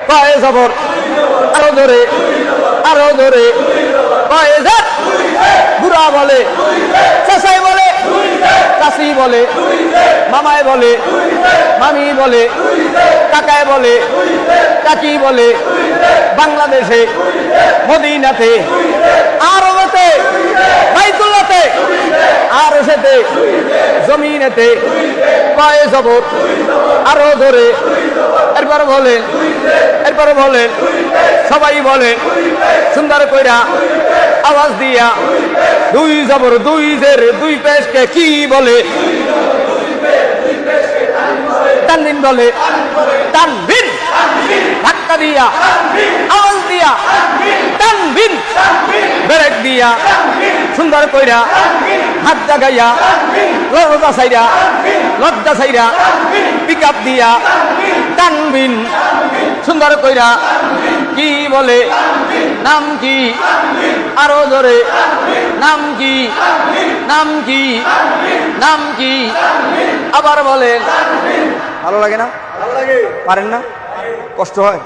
কয় জবর আরো জোরে আরো জোরে কয় জাত বুড়া বলে চাচাই বলে চাচি বলে মামাই বলে মামি বলে কাকায় বলে কাকি বলে বাংলাদেশে মদিনাতে আরবেতে বাইতুল্লাহতে আরশেতে জমিনেতে কয় জবর আরো জোরে এরপর বলেন সবাই বলেন সুন্দর কইরা আওয়াজ দিয়া দুই জবর দুই জের দুই পেশকে কি বলে তানবিন বলে তানবিন ধাক্কা দিয়া আওয়াজ দিয়া তানবিন ব্রেক দিয়া সুন্দর কইরা হাত জাগাইয়া লজ্জা সাইরা পিক আপ দিয়া তানবিন সুন্দর কইরা কি বলে নাম কি আরো জোরে নাম কি নাম কি নাম কি আবার বলেন ভালো লাগে না পারেন না কষ্ট হয়